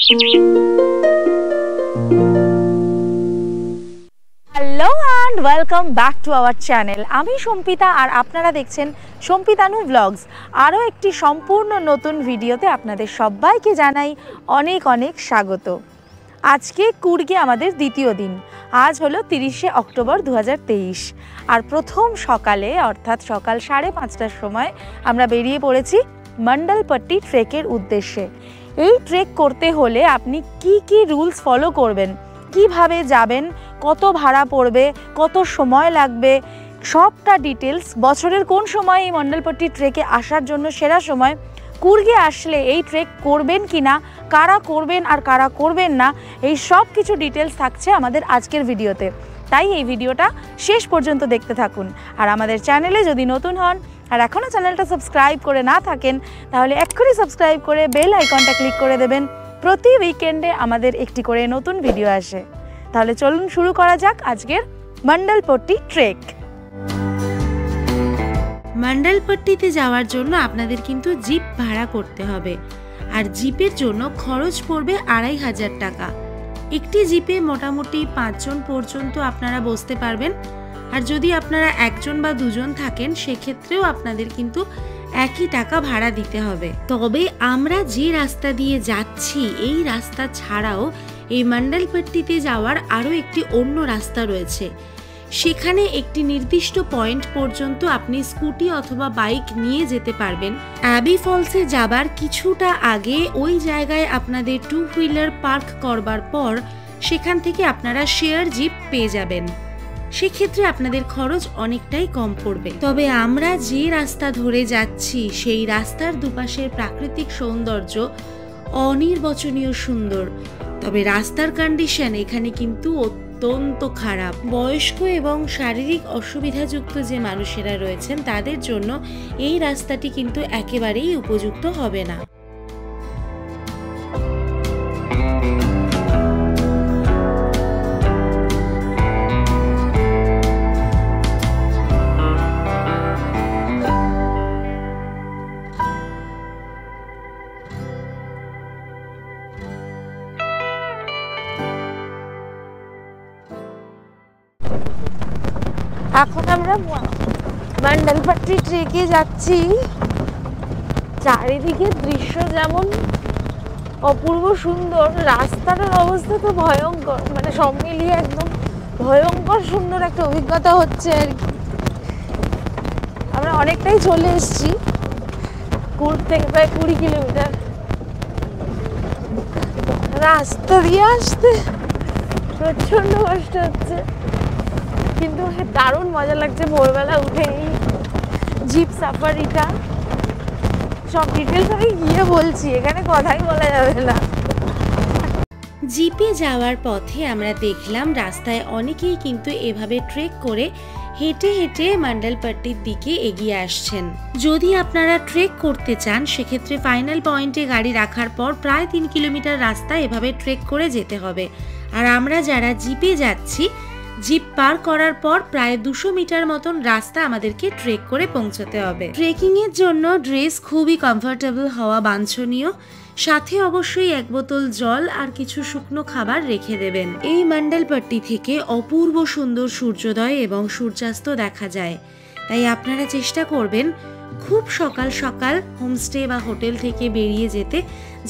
Hello and welcome back to our channel. আমি সম্পিতা আর আপনারা দেখছেন সম্পিতানু ব্লগস। আরও একটি সম্পূর্ণ নতুন ভিডিওতে আপনাদের সবাইকে জানাই অনেক অনেক স্বাগত। আজকে কুর্গে আমাদের দ্বিতীয় দিন। আজ হলো 30শে অক্টোবর 2023 আর প্রথম সকালে অর্থাৎ সকাল 5:30টার সময় আমরা বেরিয়ে পড়েছি মন্ডলপট্টি ট্রেকের উদ্দেশ্যে। এই ট্রেক করতে হলে আপনি কি রুলস ফলো করবেন, কিভাবে যাবেন, কত ভাড়া পড়বে, কত সময় লাগবে, সবটা ডিটেলস, বছরের কোন সময় এই মন্ডলপট্টি ট্রেকে আসার জন্য সেরা সময়, কুর্গে আসলে এই ট্রেক করবেন কি না, কারা করবেন আর কারা করবেন না, এই সব কিছু ডিটেলস থাকছে আমাদের আজকের ভিডিওতে। তাই এই ভিডিওটা শেষ পর্যন্ত দেখতে থাকুন। আর আমাদের চ্যানেলে যদি নতুন হন আর এখনও চ্যানেলটা সাবস্ক্রাইব করে না থাকেন তাহলে এক্ষুনি সাবস্ক্রাইব করে বেল আইকনটা ক্লিক করে দেবেন। প্রতি উইকেন্ডে আমাদের একটি করে নতুন ভিডিও আসে। তাহলে চলুন শুরু করা যাক আজকের মন্ডলপট্টি ট্রেক। মন্ডলপট্টিতে যাওয়ার জন্য আপনাদের কিন্তু জিপ ভাড়া করতে হবে আর জিপের জন্য খরচ পড়বে 2500 টাকা। একটি জিপে মোটামুটি 5 জন পর্যন্ত আপনারা বসতে পারবেন। আর যদি আপনারা একজন বা দুজন থাকেন সেক্ষেত্রেও আপনাদের কিন্তু একই টাকা ভাড়া দিতে হবে। তবে আমরা যে রাস্তা দিয়ে যাচ্ছি এই রাস্তা ছাড়াও এই মন্ডলপট্টিতে যাওয়ার আরও একটি অন্য রাস্তা রয়েছে। সেখানে একটি নির্দিষ্ট পয়েন্ট পর্যন্ত আপনি স্কুটি অথবা বাইক নিয়ে যেতে পারবেন। অ্যাবি ফলসে যাবার কিছুটা আগে ওই জায়গায় আপনাদের 2 হুইলার পার্ক করবার পর সেখান থেকে আপনারা শেয়ার জিপ পেয়ে যাবেন। সেক্ষেত্রে আপনাদের খরচ অনেকটাই কম পড়বে। তবে আমরা যে রাস্তা ধরে যাচ্ছি সেই রাস্তার দুপাশের প্রাকৃতিক সৌন্দর্য অনির্বচনীয় সুন্দর। তবে রাস্তার কন্ডিশন এখানে কিন্তু অত্যন্ত খারাপ। বয়স্ক এবং শারীরিক অসুবিধাযুক্ত যে মানুষেরা রয়েছেন তাদের জন্য এই রাস্তাটি কিন্তু একেবারেই উপযুক্ত হবে না। এখন আমরা মন্ডলপট্টি ট্রেকে যাচ্ছি। চারিদিকে দৃশ্য যেমন অপূর্ব সুন্দর, রাস্তাটার অবস্থা তো ভয়ঙ্কর, মানে সব মিলিয়ে একদম ভয়ঙ্কর সুন্দর একটা অভিজ্ঞতা হচ্ছে আর কি। আমরা অনেকটাই চলে এসেছি, কুর্গ থেকে প্রায় 20 কিলোমিটার। রাস্তা দিয়ে আসতে প্রচন্ড কষ্ট হচ্ছে, কিন্তু দারুণ মজা লাগছে ভোরবেলা উঠে এই জিপ সাফারিটা। সব ডিটেলস আমি গিয়ে বলছি, এখানে কথাই বলা যাবে না। জিপে যাওয়ার পথে আমরা দেখলাম রাস্তায় অনেকেই কিন্তু এভাবে ট্রেক করে হেঁটে হেঁটে মন্ডলপট্টির দিকে এগিয়ে আসছেন। যদি আপনারা ট্রেক করতে চান সেক্ষেত্রে ফাইনাল পয়েন্টে গাড়ি রাখার পর প্রায় 3 কিলোমিটার রাস্তা এভাবে ট্রেক করে যেতে হবে। আর আমরা যারা জিপে যাচ্ছি, জিপ পার করার পর প্রায় 200 মিটার মতন রাস্তা আমাদেরকে ট্রেক করে পৌঁছতে হবে। ট্রেকিং এর জন্য ড্রেস খুবই কমফোর্টেবল হওয়া বাঞ্ছনীয়। সাথে অবশ্যই 1 বোতল জল আর কিছু শুকনো খাবার রেখে দেবেন। এই মন্ডলপট্টি থেকে অপূর্ব সুন্দর সূর্যোদয় এবং সূর্যাস্ত দেখা যায়। তাই আপনারা চেষ্টা করবেন খুব সকাল সকাল হোমস্টে বা হোটেল থেকে বেরিয়ে যেতে,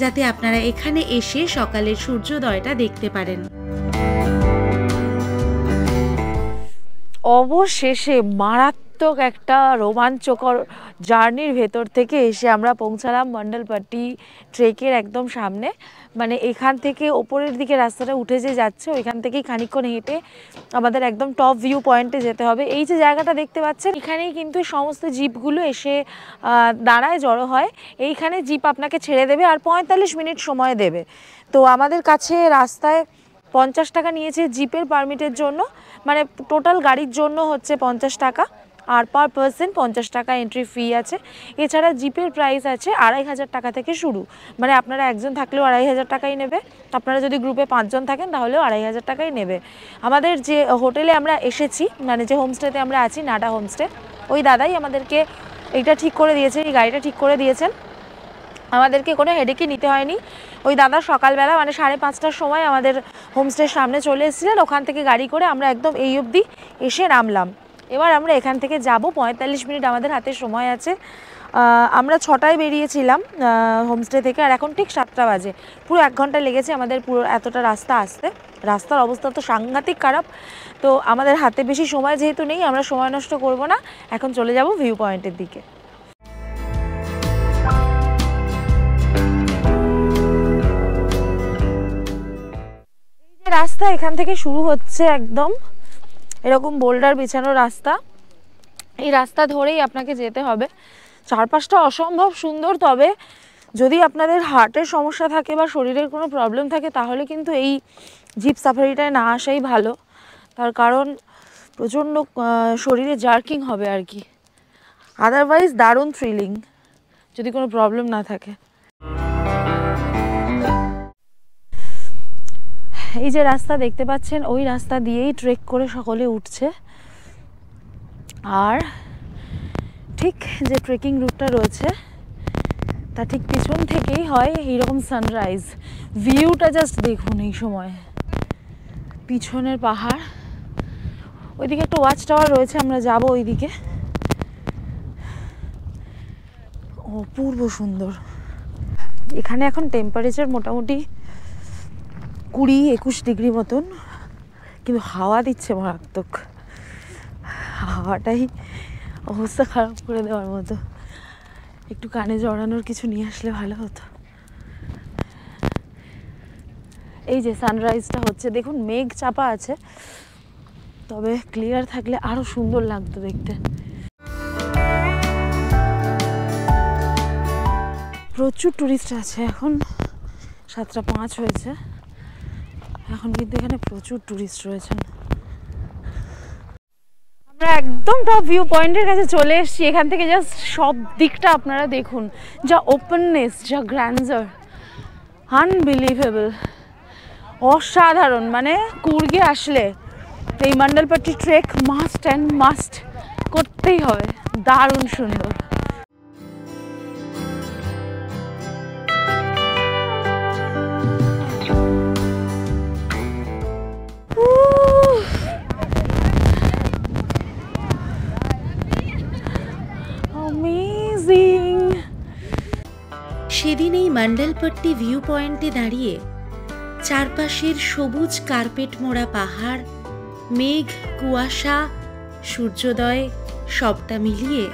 যাতে আপনারা এখানে এসে সকালের সূর্যোদয়টা দেখতে পারেন। অবশেষে মারাত্মক একটা রোমাঞ্চকর জার্নির ভেতর থেকে এসে আমরা পৌঁছালাম মন্ডলপট্টি ট্রেকের একদম সামনে। মানে এখান থেকে ওপরের দিকে রাস্তাটা উঠে যে যাচ্ছে ওইখান থেকেই খানিকক্ষণ হেঁটে আমাদের একদম টপ ভিউ পয়েন্টে যেতে হবে। এই যে জায়গাটা দেখতে পাচ্ছেন এখানেই কিন্তু সমস্ত জিপগুলো এসে দাঁড়ায়, জড়ো হয়। এইখানে জিপ আপনাকে ছেড়ে দেবে আর 45 মিনিট সময় দেবে। তো আমাদের কাছে রাস্তায় 50 টাকা নিয়েছে জিপের পারমিটের জন্য, মানে টোটাল গাড়ির জন্য হচ্ছে 50 টাকা আর পার পার্সন 50 টাকা এন্ট্রি ফি আছে। এছাড়া জিপের প্রাইস আছে 2500 টাকা থেকে শুরু, মানে আপনারা একজন থাকলেও 2500 টাকাই নেবে, আপনারা যদি গ্রুপে 5 জন থাকেন তাহলেও 2500 টাকাই নেবে। আমাদের যে হোটেলে আমরা এসেছি, মানে যে হোমস্টেতে আমরা আছি, নাডা হোমস্টে, ওই দাদাই আমাদেরকে এইটা ঠিক করে দিয়েছে, এই গাড়িটা ঠিক করে দিয়েছেন। আমাদেরকে কোনো হেডেকই নিতে হয়নি। ওই দাদা সকালবেলা মানে 5:30টার সময় আমাদের হোমস্টের সামনে চলে এসেছিলেন, ওখান থেকে গাড়ি করে আমরা একদম এই অবধি এসে নামলাম। এবার আমরা এখান থেকে যাব, 45 মিনিট আমাদের হাতে সময় আছে। আমরা 6টায় বেরিয়েছিলাম হোমস্টে থেকে, আর এখন ঠিক 7টা বাজে। পুরো 1 ঘন্টা লেগেছে আমাদের পুরো এতটা রাস্তা আসতে। রাস্তার অবস্থা তো সাংঘাতিক খারাপ, তো আমাদের হাতে বেশি সময় যেহেতু নেই, আমরা সময় নষ্ট করব না, এখন চলে যাব ভিউ পয়েন্টের দিকে। এই যে রাস্তা এখান থেকে শুরু হচ্ছে, একদম এরকম বোল্ডার বিছানো রাস্তা, এই রাস্তা ধরেই আপনাকে যেতে হবে। চারপাশটা অসম্ভব সুন্দর, তবে যদি আপনাদের হার্টের সমস্যা থাকে বা শরীরের কোনো প্রবলেম থাকে তাহলে কিন্তু এই জিপ সাফারিটায় না আসাই ভালো, তার কারণ প্রচণ্ড শরীরে জার্কিং হবে আর কি। আদারওয়াইজ দারুণ থ্রিলিং যদি কোনো প্রবলেম না থাকে। এই যে রাস্তা দেখতে পাচ্ছেন, ওই রাস্তা দিয়েই ট্রেক করে সকলে উঠছে, আর ঠিক যে ট্রেকিং রুটটা রয়েছে তা ঠিক পিছন থেকেই হয় এইরকম সানরাইজ। ভিউটা জাস্ট দেখুন, এই সময় পিছনের পাহাড়, ওইদিকে একটা ওয়াচ টাওয়ার রয়েছে, আমরা যাব ওইদিকে। অপূর্ব সুন্দর। এখানে এখন টেম্পারেচার মোটামুটি 20-21 ডিগ্রি মতন, কিন্তু হাওয়া দিচ্ছে মারাত্মক। হাওয়াটাই অবস্থা খারাপ করে দেওয়ার মতো। একটু কানে জড়ানোর কিছু নিয়ে আসলে ভালো হতো। এই যে সানরাইজটা হচ্ছে, দেখুন মেঘ চাপা আছে, তবে ক্লিয়ার থাকলে আরো সুন্দর লাগতো দেখতে। প্রচুর টুরিস্ট আছে, এখন 7:05 হয়েছে, এখন কিন্তু এখানে প্রচুর টুরিস্ট রয়েছেন। আমরা একদম টপ ভিউ পয়েন্টের কাছে চলে এসেছি। এখান থেকে জাস্ট সব দিকটা আপনারা দেখুন, যা ওপেননেস, যা গ্র্যান্ডার, আনবিলিভেবল, অসাধারণ। মানে কুর্গে আসলে এই মন্ডলপট্টি ট্রেক মাস্ট অ্যান্ড মাস্ট করতেই হবে, দারুণ সুন্দর। সেদিন এই মন্ডলপট্টি ভিউ পয়েন্টে দাঁড়িয়ে চারপাশের সবুজ কার্পেট মোড়া পাহাড়, মেঘ, কুয়াশা, সূর্যোদয় সবটা মিলিয়ে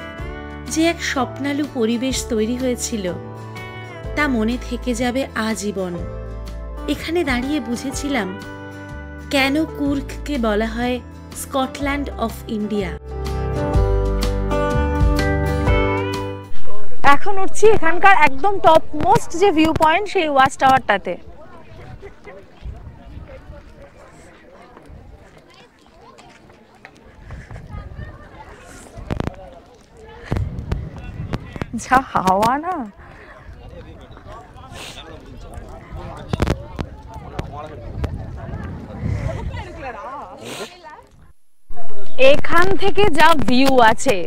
যে এক স্বপ্নালু পরিবেশ তৈরি হয়েছিল তা মনে থেকে যাবে আজীবন। এখানে দাঁড়িয়ে বুঝেছিলাম কেন কুর্গকে বলা হয় স্কটল্যান্ড অফ ইন্ডিয়া। এখন উঠছি এখানকার একদম টপ মোস্ট যে ভিউ পয়েন্ট, সেই ওয়াচ টাওয়ারটাতে। যা হাওয়া না, এখান থেকে যা ভিউ আছে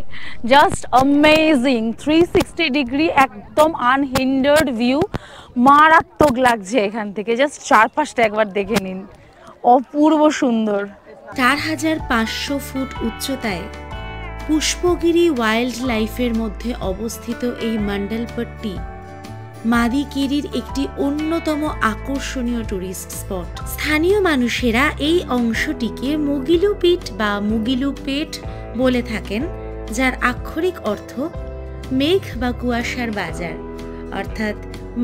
জাস্ট অ্যামেজিং। 360 ডিগ্রি একদম আনহিন্ডার্ড ভিউ, মারাত্মক লাগছে এখান থেকে। জাস্ট চারপাশটা একবার দেখে নিন, অপূর্ব সুন্দর। 4500 ফুট উচ্চতায় পুষ্পগিরি ওয়াইল্ড লাইফের মধ্যে অবস্থিত এই মন্ডলপট্টি মাদিকেরির একটি অন্যতম আকর্ষণীয় টুরিস্ট স্পট। স্থানীয় মানুষেরা এই অংশটিকে মুগিলু পিট বা মুগিলু পেট বলে থাকেন, যার আক্ষরিক অর্থ মেঘ বা কুয়াশার বাজার, অর্থাৎ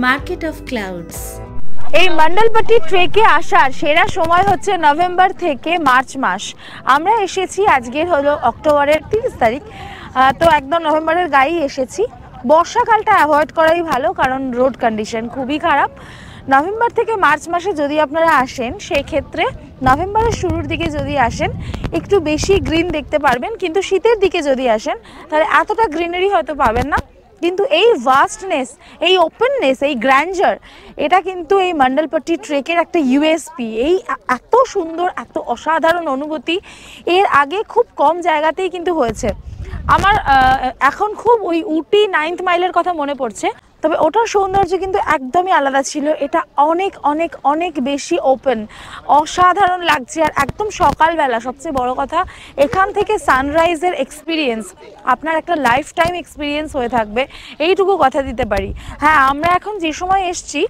মার্কেট অফ ক্লাউডস। এই মন্ডলপট্টি ট্রেকে আসার সেরা সময় হচ্ছে নভেম্বর থেকে মার্চ মাস। আমরা এসেছি আজকের হলো অক্টোবরের 30 তারিখ, তো একদম নভেম্বরের গায়েই এসেছি। বর্ষাকালটা অ্যাভয়েড করাই ভালো, কারণ রোড কন্ডিশন খুবই খারাপ। নভেম্বর থেকে মার্চ মাসে যদি আপনারা আসেন, সেক্ষেত্রে নভেম্বরের শুরুর দিকে যদি আসেন একটু বেশি গ্রিন দেখতে পারবেন, কিন্তু শীতের দিকে যদি আসেন তাহলে এতটা গ্রিনারি হয়তো পাবেন না। কিন্তু এই ভাস্টনেস, এই ওপেননেস, এই গ্র্যান্ডার, এটা কিন্তু এই মন্ডলপট্টি ট্রেকের একটা ইউএসপি। এই এত সুন্দর, এত অসাধারণ অনুভূতি এর আগে খুব কম জায়গাতেই কিন্তু হয়েছে। আমার এখন খুব ওই উটি 9th মাইলের কথা মনে পড়ছে। তবে ওটার সৌন্দর্য কিন্তু একদমই আলাদা ছিল। এটা অনেক অনেক অনেক বেশি ওপেন, অসাধারণ লাগছে। আর একদম সকালবেলা, সবচেয়ে বড় কথা এখান থেকে সানরাইজের এক্সপিরিয়েন্স আপনার একটা লাইফ টাইম এক্সপিরিয়েন্স হয়ে থাকবে, এইটুকু কথা দিতে পারি। হ্যাঁ, আমরা এখন যে সময় এসছি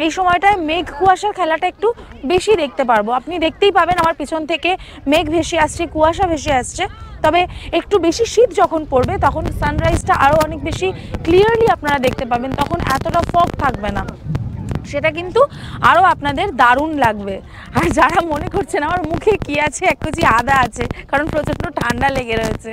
এই সময়টায় মেঘ কুয়াশার খেলাটা একটু বেশি দেখতে পারবো। আপনি দেখতেই পাবেন আমার পিছন থেকে মেঘ ভেসে আসছে, কুয়াশা ভেসে আসছে। তবে একটু বেশি শীত যখন পড়বে তখন সানরাইজটা আরও অনেক বেশি ক্লিয়ারলি আপনারা দেখতে পাবেন, তখন এতটা ফগ থাকবে না, সেটা কিন্তু আরও আপনাদের দারুণ লাগবে। আর যারা মনে করছেন আমার মুখে কি আছে, এক কুচি আদা আছে, কারণ প্রচণ্ড ঠান্ডা লেগে রয়েছে।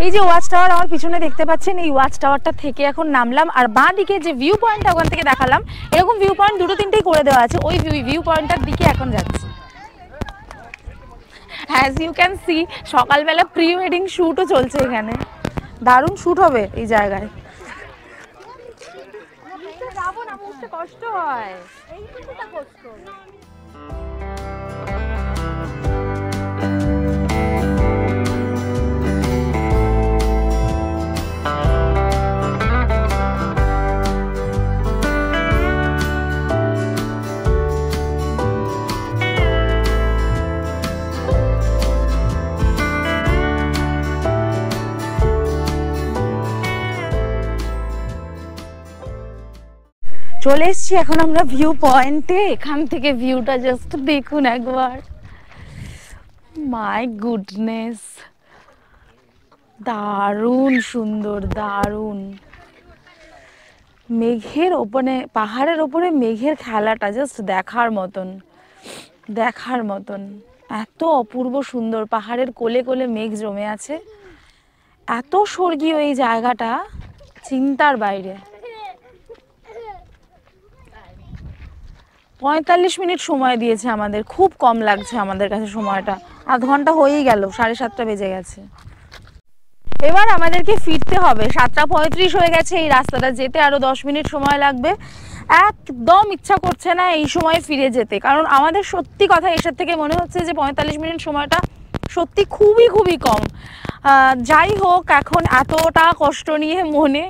এই যে ওয়াচ টাওয়ার আমার পিছনে দেখতে পাচ্ছেন, এই ওয়াচ টাওয়ারটা থেকে এখন নামলাম। আর বাঁ দিকে যে ভিউ পয়েন্টটা ওখান থেকে দেখালাম, এরকম ভিউ পয়েন্ট দুটো তিনটেই করে দেওয়া আছে, ওই ভিউ পয়েন্টটার দিকে এখন যাচ্ছি। অ্যাজ ইউ ক্যান সি সকালবেলা প্রি ওয়েডিং শ্যুটও চলছে এখানে, দারুণ শ্যুট হবে এই জায়গায়। কষ্ট হয়, চলে এসছি এখন আমরা ভিউ পয়েন্টে। এখান থেকে ভিউটা জাস্ট দেখুন একবার, মাই গুডনেস, দারুণ সুন্দর, দারুণ। মেঘের ওপরে, পাহাড়ের ওপরে মেঘের খেলাটা জাস্ট দেখার মতন, দেখার মতন, এত অপূর্ব সুন্দর। পাহাড়ের কোলে কোলে মেঘ জমে আছে, এত স্বর্গীয় এই জায়গাটা, চিন্তার বাইরে। 45 মিনিট সময় দিয়েছে আমাদের, খুব কম লাগছে আমাদের কাছে সময়টা, আধ ঘন্টা হয়েই গেল, 7:30 বেজে গেছে। এবার আমাদেরকে ফিরতে হবে, 7:35 হয়ে গেছে, এই রাস্তাটা যেতে আরও 10 মিনিট সময় লাগবে। একদম ইচ্ছা করছে না এই সময় ফিরে যেতে, কারণ আমাদের সত্যি কথা এসব থেকে মনে হচ্ছে যে 45 মিনিট সময়টা সত্যি খুবই খুবই কম। যাই হোক, এখন এতটা কষ্ট নিয়ে মনে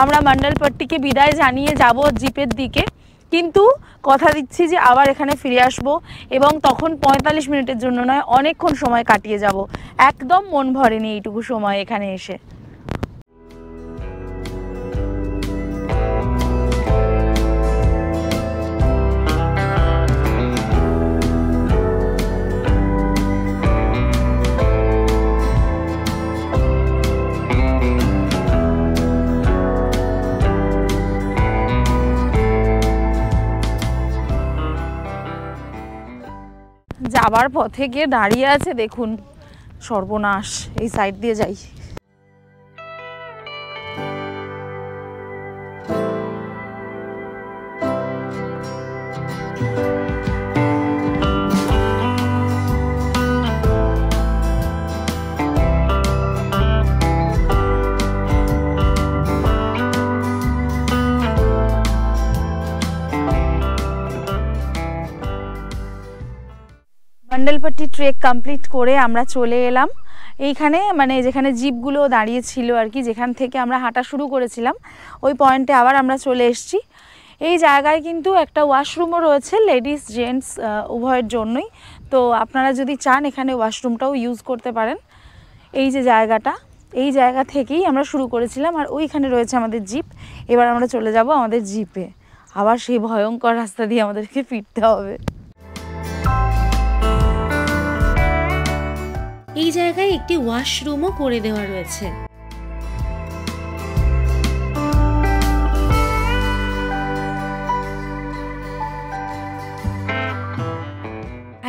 আমরা মন্ডলপট্টিকে বিদায় জানিয়ে যাব জিপের দিকে, কিন্তু কথা দিচ্ছি যে আবার এখানে ফিরে আসব, এবং তখন 45 মিনিটের জন্য নয়, অনেকক্ষণ সময় কাটিয়ে যাব। একদম মন ভরেনি এইটুকু সময় এখানে এসে। যাবার পথে গিয়ে দাঁড়িয়ে আছে, দেখুন সর্বনাশ। এই সাইড দিয়ে যাই। মন্ডলপট্টি ট্রেক কমপ্লিট করে আমরা চলে এলাম এইখানে, মানে যেখানে জিপগুলো দাঁড়িয়ে ছিল আর কি, যেখান থেকে আমরা হাঁটা শুরু করেছিলাম ওই পয়েন্টে আবার আমরা চলে এসেছি। এই জায়গায় কিন্তু একটা ওয়াশরুমও রয়েছে, লেডিস জেন্টস উভয়ের জন্যই। তো আপনারা যদি চান এখানে ওয়াশরুমটাও ইউজ করতে পারেন। এই যে জায়গাটা, এই জায়গা থেকেই আমরা শুরু করেছিলাম, আর ওইখানে রয়েছে আমাদের জিপ। এবার আমরা চলে যাব আমাদের জিপে, আবার সেই ভয়ঙ্কর রাস্তা দিয়ে আমাদেরকে ফিরতে হবে। এই জায়গায় একটি ওয়াশরুমও করে দেওয়া রয়েছে।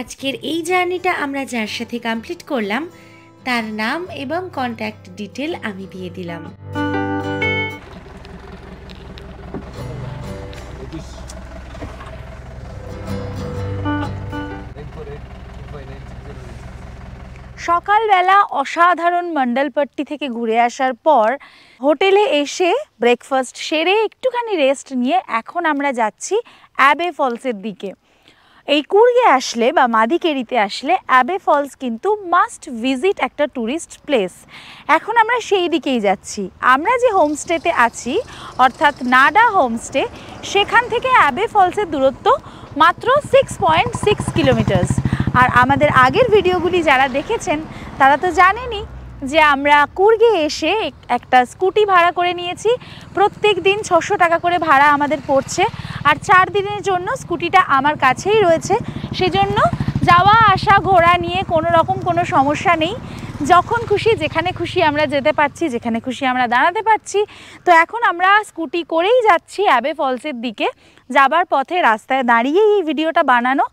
আজকের এই জার্নিটা আমরা যার সাথে কমপ্লিট করলাম তার নাম এবং কন্ট্যাক্ট ডিটেল আমি দিয়ে দিলাম। সকালবেলা অসাধারণ মন্ডলপট্টি থেকে ঘুরে আসার পর হোটেলে এসে ব্রেকফাস্ট সেরে একটুখানি রেস্ট নিয়ে এখন আমরা যাচ্ছি অ্যাবে ফলসের দিকে। এই কুর্গে আসলে বা মাদিকেরিতে আসলে অ্যাবে ফলস কিন্তু মাস্ট ভিজিট একটা ট্যুরিস্ট প্লেস। এখন আমরা সেই দিকেই যাচ্ছি। আমরা যে হোমস্টেতে আছি অর্থাৎ নাডা হোমস্টে, সেখান থেকে অ্যাবে ফলসের দূরত্ব মাত্র 6.6 কিলোমিটার্স। আর আমাদের আগের ভিডিওগুলি যারা দেখেছেন তারা তো জানেনই যে আমরা কুর্গে এসে একটা স্কুটি ভাড়া করে নিয়েছি। প্রত্যেক দিন 600 টাকা করে ভাড়া আমাদের পড়ছে, আর 4 দিনের জন্য স্কুটিটা আমার কাছেই রয়েছে। সেজন্য যাওয়া আসা ঘোরা নিয়ে কোনো রকম কোনো সমস্যা নেই। যখন খুশি যেখানে খুশি আমরা যেতে পারছি, যেখানে খুশি আমরা দাঁড়াতে পারছি। তো এখন আমরা স্কুটি করেই যাচ্ছি অ্যাবে ফলসের দিকে। যাবার পথে রাস্তায় দাঁড়িয়েই এই ভিডিওটা বানানো।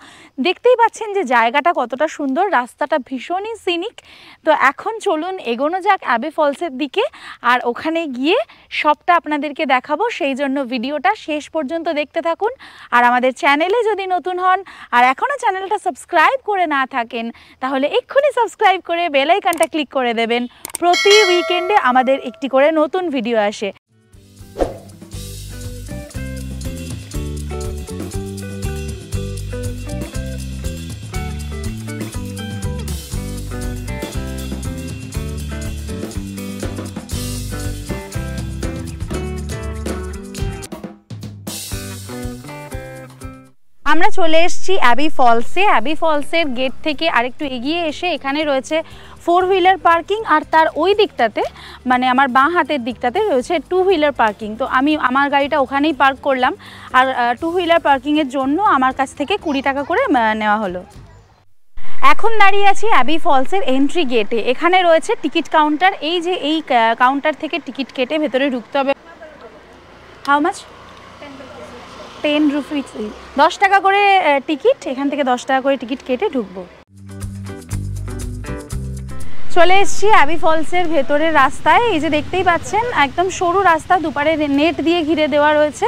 দেখতেই পাচ্ছেন যে জায়গাটা কতটা সুন্দর, রাস্তাটা ভীষণই সিনিক। তো এখন চলুন এগোনো যাক অ্যাবে ফলসের দিকে, আর ওখানে গিয়ে সবটা আপনাদেরকে দেখাবো। সেই জন্য ভিডিওটা শেষ পর্যন্ত দেখতে থাকুন। আর আমাদের চ্যানেলে যদি নতুন হন আর এখনও চ্যানেলটা সাবস্ক্রাইব করে না থাকেন, তাহলে এক্ষুনি সাবস্ক্রাইব করে বেল আইকনটা ক্লিক করে দেবেন। প্রতি উইকেন্ডে আমাদের একটি করে নতুন ভিডিও আসে। আমরা চলে এসেছি অ্যাবি ফলসে। অ্যাবি ফলসের গেট থেকে আরেকটু এগিয়ে এসে এখানে রয়েছে 4 হুইলার পার্কিং, আর তার ওই দিকটাতে মানে আমার বাঁ হাতের দিকটাতে রয়েছে 2 হুইলার পার্কিং। তো আমি আমার গাড়িটা ওখানেই পার্ক করলাম, আর 2 হুইলার পার্কিংয়ের জন্য আমার কাছ থেকে 20 টাকা করে নেওয়া হলো। এখন দাঁড়িয়ে আছি অ্যাবি ফলসের এন্ট্রি গেটে। এখানে রয়েছে টিকিট কাউন্টার। এই যে এই কাউন্টার থেকে টিকিট কেটে ভেতরে ঢুকতে হবে। How much? 10 রুপিস, 10 টাকা করে টিকিট। এখান থেকে 10 টাকা করে টিকিট কেটে ঢুকবো। চলে এসেছি অ্যাবি ফলসের ভেতরের রাস্তায়। এই যে দেখতেই পাচ্ছেন একদম সরু রাস্তা, দুপারে নেট দিয়ে ঘিরে দেওয়া রয়েছে,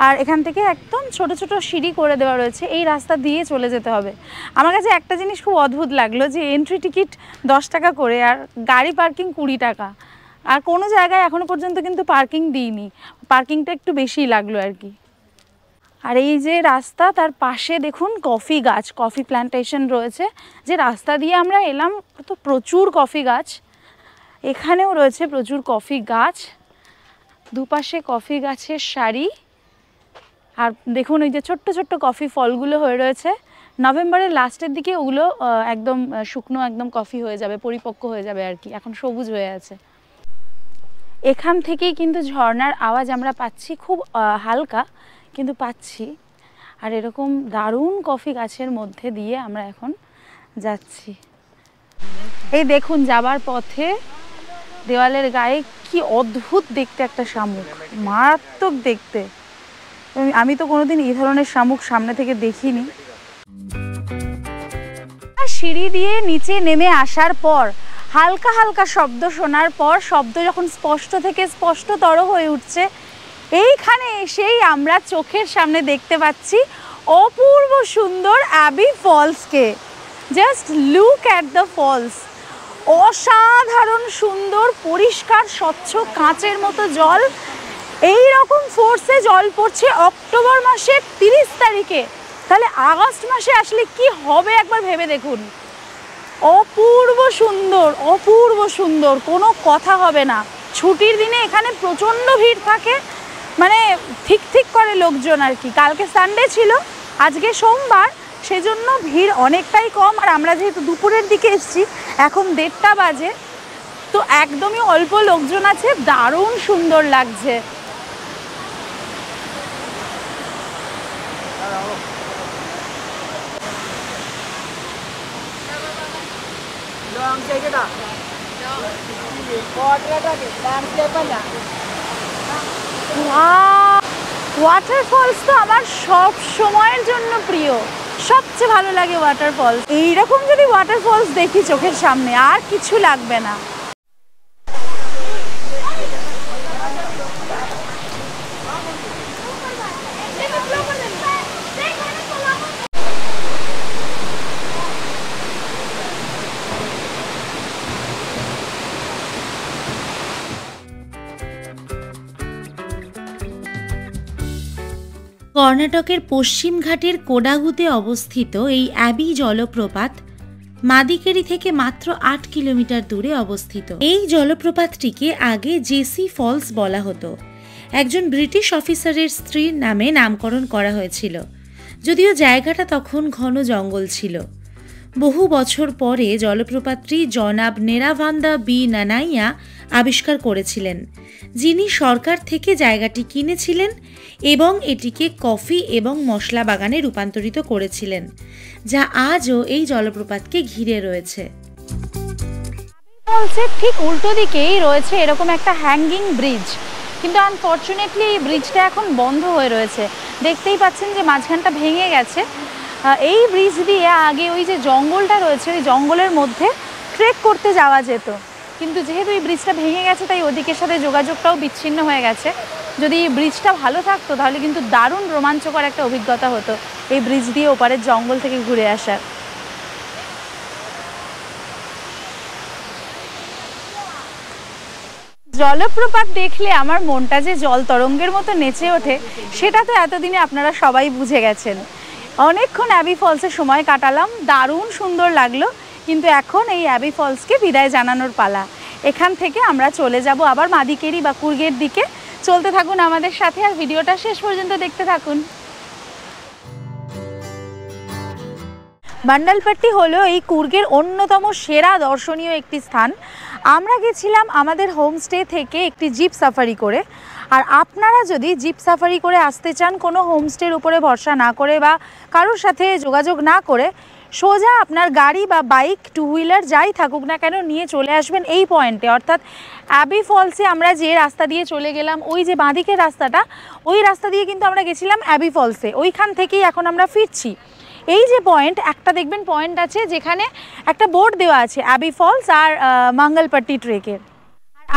আর এখান থেকে একদম ছোট ছোট সিঁড়ি করে দেওয়া রয়েছে। এই রাস্তা দিয়ে চলে যেতে হবে। আমার কাছে একটা জিনিস খুব অদ্ভুত লাগলো যে এন্ট্রি টিকিট 10 টাকা করে আর গাড়ি পার্কিং 20 টাকা। আর কোনো জায়গায় এখনো পর্যন্ত কিন্তু পার্কিং দিইনি, পার্কিংটা একটু বেশিই লাগলো আর কি। আর এই যে রাস্তা, তার পাশে দেখুন কফি গাছ, কফি প্ল্যান্টেশন রয়েছে। যে রাস্তা দিয়ে আমরা এলাম তো প্রচুর কফি গাছ, এখানেও রয়েছে প্রচুর কফি গাছ, দুপাশে কফি গাছের সারি। আর দেখুন ওই যে ছোট্ট ছোট্ট কফি ফলগুলো হয়ে রয়েছে। নভেম্বরের লাস্টের দিকে ওগুলো একদম শুকনো একদম কফি হয়ে যাবে, পরিপক্ক হয়ে যাবে আর কি। এখন সবুজ হয়ে আছে। এখান থেকেই কিন্তু ঝর্ণার আওয়াজ আমরা পাচ্ছি, খুব হালকা কিন্তু পাচ্ছি। আর এরকম দারুণ কফি গাছের মধ্যে দিয়ে আমরা এখন যাচ্ছি। এই দেখুন যাবার পথে দেওয়ালের গায়ে কি অদ্ভুত দেখতে একটা শামুক, মারাত্মক দেখতে। আমি তো কোনোদিন এই ধরনের শামুক সামনে থেকে দেখিনি। সিঁড়ি দিয়ে নিচে নেমে আসার পর হালকা হালকা শব্দ শোনার পর, শব্দ যখন স্পষ্ট থেকে স্পষ্টতর হয়ে উঠছে, এইখানে এসেই আমরা চোখের সামনে দেখতে পাচ্ছি অপূর্ব সুন্দর অ্যাবি ফলসকে। Just look at the falls. অসাধারণ সুন্দর, পরিষ্কার স্বচ্ছ কাঁচের মতো জল। এই রকম ফোর্সে জল পড়ছে অক্টোবর মাসের 30 তারিখে, তাহলে আগস্ট মাসে আসলে কি হবে একবার ভেবে দেখুন। অপূর্ব সুন্দর, অপূর্ব সুন্দর, কোনো কথা হবে না। ছুটির দিনে এখানে প্রচণ্ড ভিড় থাকে, মানে ঠিক ঠিক করে লোকজন আর কি। কালকে সানডে ছিল, আজকে সোমবার, সেজন্য ভিড় অনেকটাই কম। আর আমরা যেহেতু দুপুরের দিকে এসেছি, এখন 1:30 বাজে, তো একদমই অল্প লোকজন আছে। দারুণ সুন্দর লাগছে। ওয়াটারফলস তো আমার সব সময়ের জন্য প্রিয়, সবচেয়ে ভালো লাগে ওয়াটারফলস। এইরকম যদি ওয়াটারফলস দেখি চোখের সামনে, আর কিছু লাগবে না। কর্ণাটকের পশ্চিম ঘাটের কোডাগুতে অবস্থিত এই অ্যাবি জলপ্রপাত মাদিকেরি থেকে মাত্র ৮ কিলোমিটার দূরে অবস্থিত। এই জলপ্রপাতটিকে আগে জেসি ফলস বলা হতো। একজন ব্রিটিশ অফিসারের স্ত্রীর নামে নামকরণ করা হয়েছিল, যদিও জায়গাটা তখন ঘন জঙ্গল ছিল। বহু বছর পরে জলপ্রপাতটি জনাব নেরাভান্দা বি নানাইয়া আবিষ্কার করেছিলেন, যিনি সরকার থেকে জায়গাটি কিনেছিলেন এবং এটিকে কফি এবং মশলা বাগানে রূপান্তরিত করেছিলেন, যা আজও এই জলপ্রপাতকে ঘিরে রয়েছে। ফলসের ঠিক উল্টো দিকেই রয়েছে এরকম একটা হ্যাঙ্গিং ব্রিজ, কিন্তু আনফর্চুনেটলি এই ব্রিজটা এখন বন্ধ হয়ে রয়েছে। দেখতেই পাচ্ছেন যে মাঝখানটা ভেঙে গেছে। এই ব্রিজ দিয়ে আগে ওই যে জঙ্গলটা রয়েছে, ওই জঙ্গলের মধ্যে ট্রেক করতে যাওয়া যেত, কিন্তু যেহেতু এই ব্রিজটা ভেঙে গেছে তাই ওদিকের সাথে যোগাযোগটাও বিচ্ছিন্ন হয়ে গেছে। যদি এই ব্রিজটা ভালো থাকতো তাহলে কিন্তু দারুণ রোমাঞ্চকর একটা অভিজ্ঞতা হতো এই ব্রিজ দিয়ে ওপারের জঙ্গল থেকে ঘুরে আসার। জলপ্রপাত দেখলে আমার মনটা যে জল তরঙ্গের মতো নেচে ওঠে সেটা তো এতদিনে আপনারা সবাই বুঝে গেছেন। অনেকক্ষণ অ্যাবি ফলসে সময় কাটালাম, দারুণ সুন্দর লাগলো, কিন্তু এখন এই অ্যাবি ফলসকে বিদায় জানানোর পালা। এখান থেকে আমরা চলে যাব আবার মাদিকেরি বা কুর্গের দিকে। চলতে থাকুন আমাদের সাথে আর ভিডিওটা শেষ পর্যন্ত দেখতে থাকুন। বান্ডালপট্টি হলো এই কুর্গের অন্যতম সেরা দর্শনীয় একটি স্থান। আমরা গেছিলাম আমাদের হোমস্টে থেকে একটি জিপ সাফারি করে। আর আপনারা যদি জিপ সাফারি করে আসতে চান, কোনো হোমস্টের উপরে ভরসা না করে বা কারোর সাথে যোগাযোগ না করে, সোজা আপনার গাড়ি বা বাইক, টু হুইলার যাই থাকুক না কেন নিয়ে চলে আসবেন এই পয়েন্টে, অর্থাৎ অ্যাবি ফলসে। আমরা যে রাস্তা দিয়ে চলে গেলাম, ওই যে বাঁদিকের রাস্তাটা, ওই রাস্তা দিয়ে কিন্তু আমরা গেছিলাম অ্যাবি ফলসে। ওইখান থেকেই এখন আমরা ফিরছি। এই যে পয়েন্ট, একটা দেখবেন পয়েন্ট আছে যেখানে একটা বোর্ড দেওয়া আছে অ্যাবি ফলস আর মঙ্গলপট্টি ট্রেকের।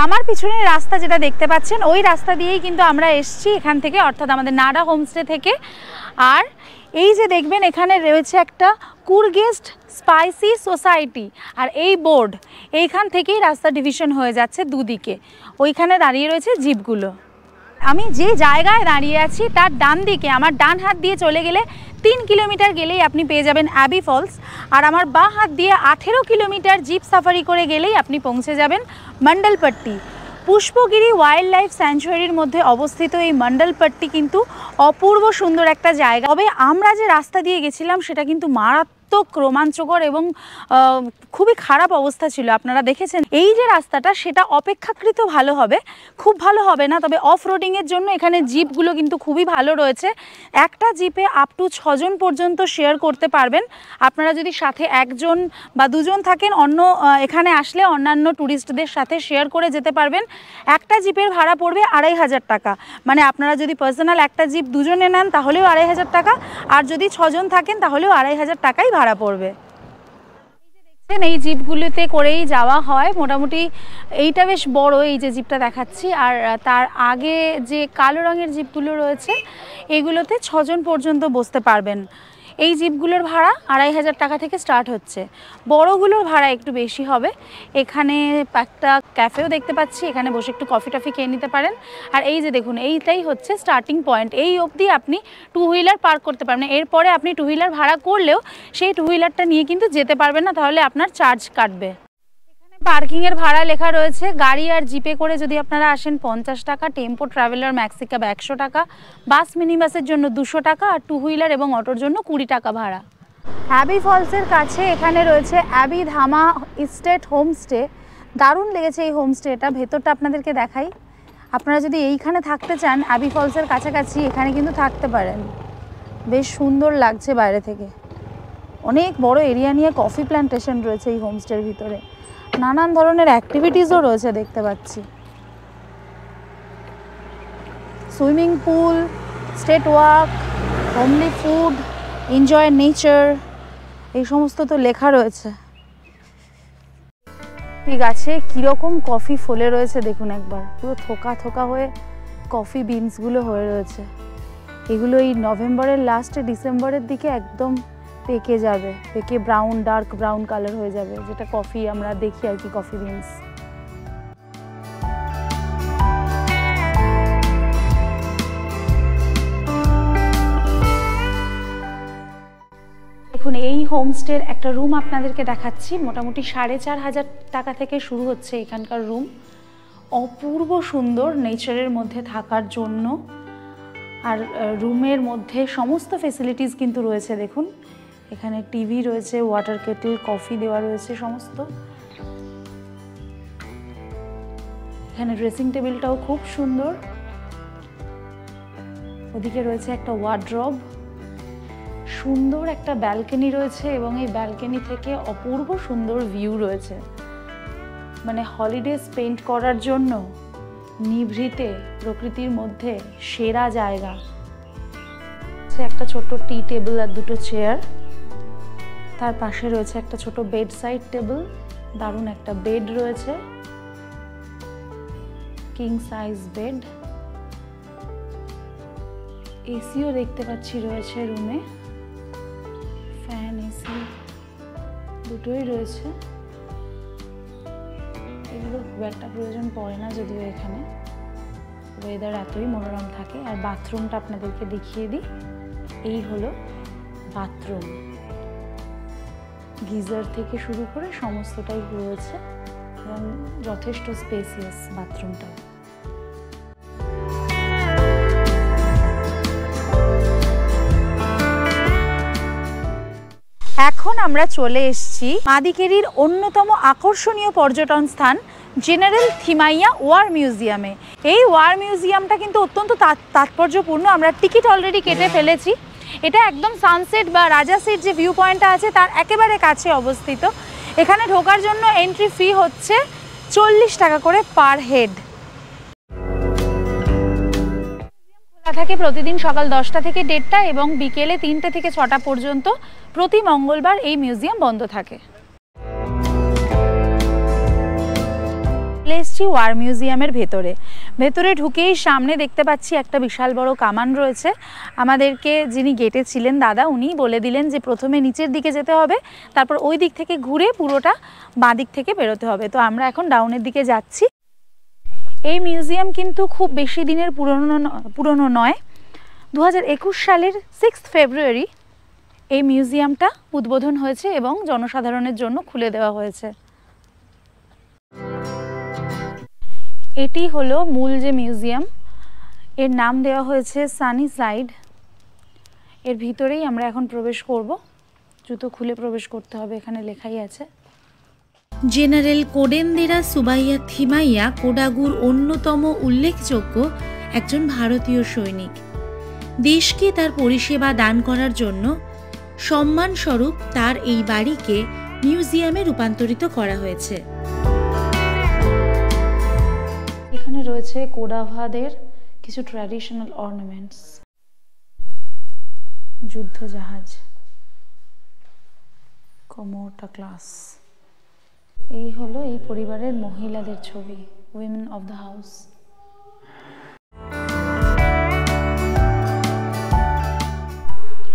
আমার পিছনের রাস্তা যেটা দেখতে পাচ্ছেন, ওই রাস্তা দিয়েই কিন্তু আমরা এসছি এখান থেকে, অর্থাৎ আমাদের নাডা হোমস্টে থেকে। আর এই যে দেখবেন এখানে রয়েছে একটা কুর্গেস্ট স্পাইসি সোসাইটি, আর এই বোর্ড, এইখান থেকেই রাস্তা ডিভিশন হয়ে যাচ্ছে দুদিকে। ওইখানে দাঁড়িয়ে রয়েছে জিপগুলো। আমি যে জায়গায় দাঁড়িয়ে আছি তার ডান দিকে, আমার ডান হাত দিয়ে চলে গেলে 3 কিলোমিটার গেলেই আপনি পেয়ে যাবেন অ্যাবি ফলস, আর আমার বাঁ হাত দিয়ে 18 কিলোমিটার জিপ সাফারি করে গেলেই আপনি পৌঁছে যাবেন মন্ডলপট্টি। পুষ্পগিরি ওয়াইল্ড লাইফ স্যাংচুয়ারির মধ্যে অবস্থিত এই মন্ডলপট্টি কিন্তু অপূর্ব সুন্দর একটা জায়গা। তবে আমরা যে রাস্তা দিয়ে গেছিলাম সেটা কিন্তু মারাত্মক রোমাঞ্চকর এবং খুবই খারাপ অবস্থা ছিল। আপনারা দেখেছেন এই যে রাস্তাটা, সেটা অপেক্ষাকৃত ভালো হবে, খুব ভালো হবে না, তবে অফ রোডিংয়ের জন্য এখানে জিপগুলো কিন্তু খুবই ভালো রয়েছে। একটা জিপে আপ টু 6 জন পর্যন্ত শেয়ার করতে পারবেন। আপনারা যদি সাথে 1 জন বা 2 জন থাকেন, এখানে আসলে অন্যান্য ট্যুরিস্টদের সাথে শেয়ার করে যেতে পারবেন। একটা জিপের ভাড়া পড়বে 2500 টাকা, মানে আপনারা যদি পার্সোনাল একটা জিপ 2 জনে নেন তাহলেও 2500 টাকা, আর যদি 6 জন থাকেন তাহলেও 2500 টাকাই ভাড়া পড়বে। এই জিপগুলিতে করেই যাওয়া হয় মোটামুটি। এইটা বেশ বড়, এই যে জিপটা দেখাচ্ছি, আর তার আগে যে কালো রঙের জিপগুলো রয়েছে এগুলোতে 6 জন পর্যন্ত বসতে পারবেন। এই জিপগুলোর ভাড়া 2500 টাকা থেকে স্টার্ট হচ্ছে। বড়গুলোর ভাড়া একটু বেশি হবে। এখানে একটা ক্যাফেও দেখতে পাচ্ছি, এখানে বসে একটু কফি টফি খেয়ে নিতে পারেন। আর এই যে দেখুন, এইটাই হচ্ছে স্টার্টিং পয়েন্ট। এই অবধি আপনি টু হুইলার পার্ক করতে পারবেন। এরপরে আপনি টু হুইলার ভাড়া করলেও সেই টু হুইলারটা নিয়ে কিন্তু যেতে পারবেন না, তাহলে আপনার চার্জ কাটবে। পার্কিংয়ের ভাড়া লেখা রয়েছে। গাড়ি আর জিপে করে যদি আপনারা আসেন 50 টাকা, টেম্পো ট্রাভেলার ম্যাক্সিক্যাব 100 টাকা, বাস মিনি বাসের জন্য 200 টাকা, আর টু হুইলার এবং অটোর জন্য 20 টাকা ভাড়া। অ্যাবি ফলসের কাছে এখানে রয়েছে অ্যাবি ধামা ইস্টেট হোমস্টে। দারুণ লেগেছে এই হোমস্টেটা, ভেতরটা আপনাদেরকে দেখাই। আপনারা যদি এইখানে থাকতে চান অ্যাবি ফলসের কাছাকাছি, এখানে কিন্তু থাকতে পারেন। বেশ সুন্দর লাগছে বাইরে থেকে। অনেক বড় এরিয়া নিয়ে কফি প্ল্যান্টেশন রয়েছে এই হোমস্টের ভিতরে। নানান ধরনের অ্যাক্টিভিটিসও রয়েছে দেখতে পাচ্ছি। Swimming pool, state walk, homely food, enjoy nature, এই সমস্ত তো লেখা রয়েছে। ঠিক আছে, কীরকম কফি ফলে রয়েছে দেখুন একবার, পুরো থোকা থোকা হয়ে কফি বিনসগুলো হয়ে রয়েছে। এগুলো এই নভেম্বরের লাস্টে ডিসেম্বরের দিকে একদম পেকে যাবে, পেকে ব্রাউন, ডার্ক ব্রাউন কালার হয়ে যাবে, যেটা কফি আমরা দেখি আর কি, কফি বিনস। হোমস্টের একটা রুম আপনাদেরকে দেখাচ্ছি। মোটামুটি 4,500 টাকা থেকে শুরু হচ্ছে এখানকার রুম। অপূর্ব সুন্দর নেচারের মধ্যে থাকার জন্য। আর রুমের মধ্যে সমস্ত ফেসিলিটিস কিন্তু রয়েছে। দেখুন এখানে টিভি রয়েছে, ওয়াটার কেটল, কফি দেওয়া রয়েছে সমস্ত। এখানে ড্রেসিং টেবিলটাও খুব সুন্দর। ওদিকে রয়েছে একটা ওয়ার্ড্রব, সুন্দর একটা ব্যালকনি রয়েছে এবং এই ব্যালকনি থেকে অপূর্ব সুন্দর ভিউ রয়েছে। মানে হলিডে স্পেন্ড করার জন্য নিভৃতে প্রকৃতির মধ্যে সেরা জায়গা। একটা ছোট টি টেবিল আর দুটো চেয়ার, তার পাশে রয়েছে একটা ছোট বেড সাইড টেবিল, দারুণ একটা বেড রয়েছে, কিং সাইজ বেড। এসিও দেখতে পাচ্ছি রয়েছে রুমে, ফ্যান এসি দুটোই রয়েছে। এগুলো খুব একটা প্রয়োজন পড়ে না যদিও, এখানে ওয়েদার এতই মনোরম থাকে। আর বাথরুমটা আপনাদেরকে দেখিয়ে দিই, এই হলো বাথরুম। গিজার থেকে শুরু করে সমস্তটাই রয়েছে এবং যথেষ্ট স্পেসিয়াস বাথরুমটা। এখন আমরা চলে এসেছি মাদিকেরির অন্যতম আকর্ষণীয় পর্যটন স্থান জেনারেল থিমাইয়া ওয়ার মিউজিয়ামে। এই ওয়ার মিউজিয়ামটা কিন্তু অত্যন্ত তাৎপর্যপূর্ণ। আমরা টিকিট অলরেডি কেটে ফেলেছি। এটা একদম সানসেট বা রাজাসির যে ভিউ পয়েন্টটা আছে তার একেবারে কাছে অবস্থিত। এখানে ঢোকার জন্য এন্ট্রি ফি হচ্ছে 40 টাকা করে পার হেড। খোলা থাকে প্রতিদিন সকাল 10টা থেকে 1:30টা এবং বিকেলে 3টে থেকে 6টা পর্যন্ত। প্রতি মঙ্গলবার এই মিউজিয়াম বন্ধ থাকে। এসছি ওয়ার মিউজিয়ামের ভেতরে ঢুকেই সামনে দেখতে পাচ্ছি একটা বিশাল বড় কামান রয়েছে। আমাদেরকে যিনি গেটে ছিলেন দাদা, উনি বলে দিলেন যে প্রথমে নিচের দিকে যেতে হবে, তারপর ওই দিক থেকে ঘুরে পুরোটা বাঁ দিক থেকে বেরোতে হবে। তো আমরা এখন ডাউনের দিকে যাচ্ছি। এই মিউজিয়াম কিন্তু খুব বেশি দিনের পুরনো নয়। 2021 সালের 6 ফেব্রুয়ারি এই মিউজিয়ামটা উদ্বোধন হয়েছে এবং জনসাধারণের জন্য খুলে দেওয়া হয়েছে। এটি হলো মূল যে মিউজিয়াম, এর নাম দেওয়া হয়েছে সানি সাইড। এর ভিতরেই আমরা এখন প্রবেশ করব। জুতো খুলে প্রবেশ করতে হবে, এখানে লেখাই আছে। জেনারেল কোডেন্দেরা সুবাইয়া থিমাইয়া কোডাগুর অন্যতম উল্লেখযোগ্য একজন ভারতীয় সৈনিক। দেশকে তার পরিষেবা দান করার জন্য সম্মানস্বরূপ তার এই বাড়িকে মিউজিয়ামে রূপান্তরিত করা হয়েছে। এখানে রয়েছে কোডাভাদের কিছু ট্র্যাডিশনাল অর্নামেন্টস, যুদ্ধ জাহাজ, কমোটা ক্লাস। এই হলো এই পরিবারের মহিলাদের ছবি, উইমেন অফ দ্য হাউস।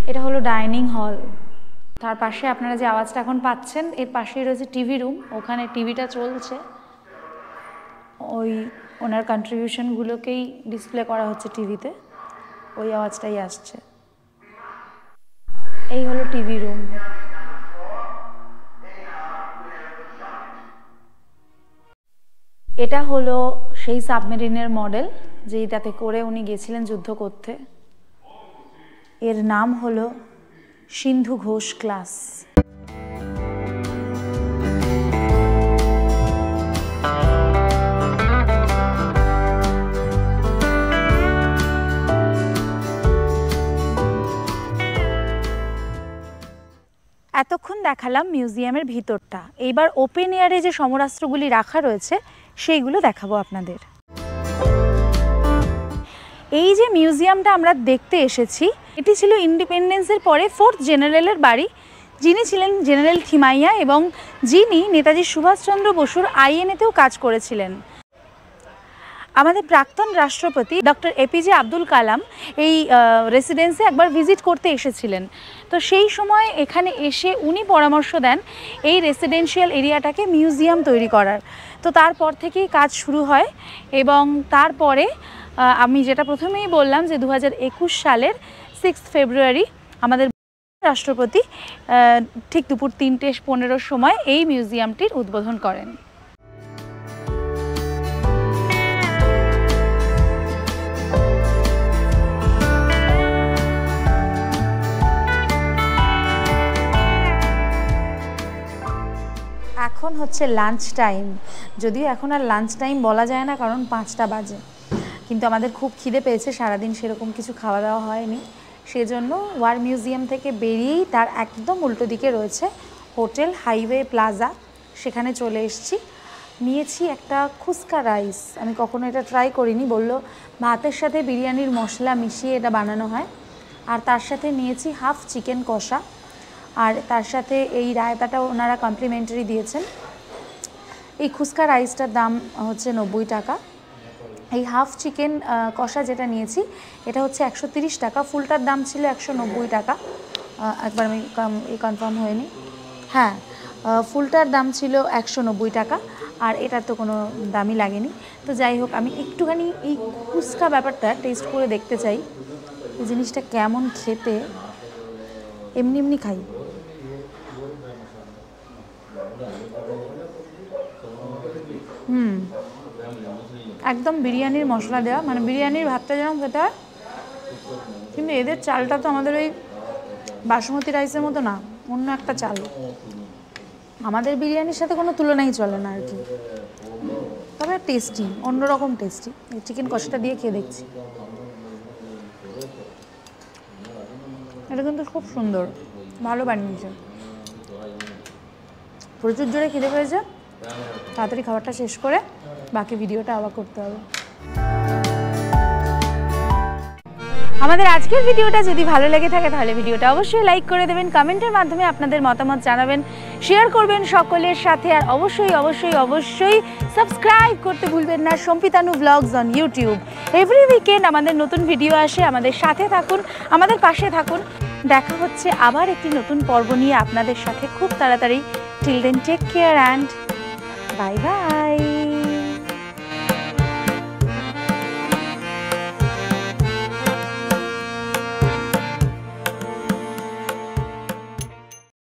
এটা হলো ডাইনিং হল। তার পাশে আপনারা যে আওয়াজটা এখন পাচ্ছেন, এর পাশেই রয়েছে টিভি রুম। ওখানে টিভিটা চলছে, ওই ওনার কন্ট্রিবিউশনগুলোকেই ডিসপ্লে করা হচ্ছে টিভিতে, ওই আওয়াজটাই আসছে। এই হলো টিভি রুম। এটা হলো সেই সাবমেরিনের মডেল যেটাতে করে উনি গেছিলেন যুদ্ধ করতে। এর নাম হলো সিন্ধু ঘোষ ক্লাস। এতক্ষণ দেখালাম মিউজিয়ামের ভিতরটা। এইবার ওপেন এয়ারে যে সমরাস্ত্রগুলি রাখা রয়েছে সেইগুলো দেখাবো আপনাদের। এই যে মিউজিয়ামটা আমরা দেখতে এসেছি, এটি ছিল ইন্ডিপেন্ডেন্সের পরে 4th জেনারেলের বাড়ি, যিনি ছিলেন জেনারেল থিমাইয়া এবং যিনি নেতাজি সুভাষচন্দ্র বসুর আইএনএতেও কাজ করেছিলেন। আমাদের প্রাক্তন রাষ্ট্রপতি ডক্টর এপিজে আব্দুল কালাম এই রেসিডেন্সে একবার ভিজিট করতে এসেছিলেন। তো সেই সময় এখানে এসে উনি পরামর্শ দেন এই রেসিডেন্সিয়াল এরিয়াটাকে মিউজিয়াম তৈরি করার। তো তারপর থেকেই কাজ শুরু হয় এবং তারপরে আমি যেটা প্রথমেই বললাম যে 2021 সালের 6 ফেব্রুয়ারি আমাদের রাষ্ট্রপতি ঠিক দুপুর 3:15 সময় এই মিউজিয়ামটির উদ্বোধন করেন। এখন হচ্ছে লাঞ্চ টাইম, যদিও এখন আর লাঞ্চ টাইম বলা যায় না কারণ 5টা বাজে, কিন্তু আমাদের খুব খিদে পেয়েছে, সারাদিন সেরকম কিছু খাওয়া দাওয়া হয়নি, সেজন্য ওয়ার মিউজিয়াম থেকে বেরিয়েই তার একদম উল্টো দিকে রয়েছে হোটেল হাইওয়ে প্লাজা, সেখানে চলে এসেছি। নিয়েছি একটা খুস্কা রাইস, আমি কখনো এটা ট্রাই করিনি, বললো ভাতের সাথে বিরিয়ানির মশলা মিশিয়ে এটা বানানো হয়। আর তার সাথে নিয়েছি হাফ চিকেন কষা, আর তার সাথে এই রায়তাটা ওনারা কমপ্লিমেন্টারি দিয়েছেন। এই খুস্কা রাইসটার দাম হচ্ছে 90 টাকা। এই হাফ চিকেন কষা যেটা নিয়েছি এটা হচ্ছে 130 টাকা, ফুলটার দাম ছিল 190 টাকা। একবার আমি কনফার্ম হয়নি, হ্যাঁ ফুলটার দাম ছিল 190 টাকা, আর এটার তো কোনো দামই লাগেনি। তো যাই হোক, আমি একটুখানি এই খুস্কা ব্যাপারটা টেস্ট করে দেখতে চাই, এই জিনিসটা কেমন খেতে। এমনি এমনি খাই, একদম বিরিয়ানির মশলা দেওয়া, মানে বিরিয়ানির ভাতটা যেমন খেতে হয়, কিন্তু এদের চালটা তো আমাদের ওই বাসমতি রাইসের মতো না, অন্য একটা চাল, আমাদের বিরিয়ানির সাথে কোনো তুলনাই চলে না আর কি, তবে টেস্টি, অন্যরকম টেস্টি। এই চিকেন কষাটা দিয়ে খেয়ে দেখছি, এটা কিন্তু খুব সুন্দর, ভালো বানিয়েছে। প্রচুর জোরে খিদে পেয়েছে, তাড়াতাড়ি খাবারটা শেষ করে বাকি ভিডিওটা আবার করতে হবে। আমাদের আজকের ভিডিওটা যদি ভালো লেগে থাকে তাহলে ভিডিওটা অবশ্যই লাইক করে দেবেন, কমেন্টের মাধ্যমে আপনাদের মতামত জানাবেন, শেয়ার করবেন সকলের সাথে, আর অবশ্যই অবশ্যই অবশ্যই সাবস্ক্রাইব করতে ভুলবেন না সম্পিতানু blogs on YouTube. Every weekend আমাদের নতুন ভিডিও আসে, আমাদের সাথে থাকুন, আমাদের পাশে থাকুন। দেখা হচ্ছে আবার একটি নতুন পর্ব নিয়ে আপনাদের সাথে খুব তাড়াতাড়ি। Till then take care and bye by.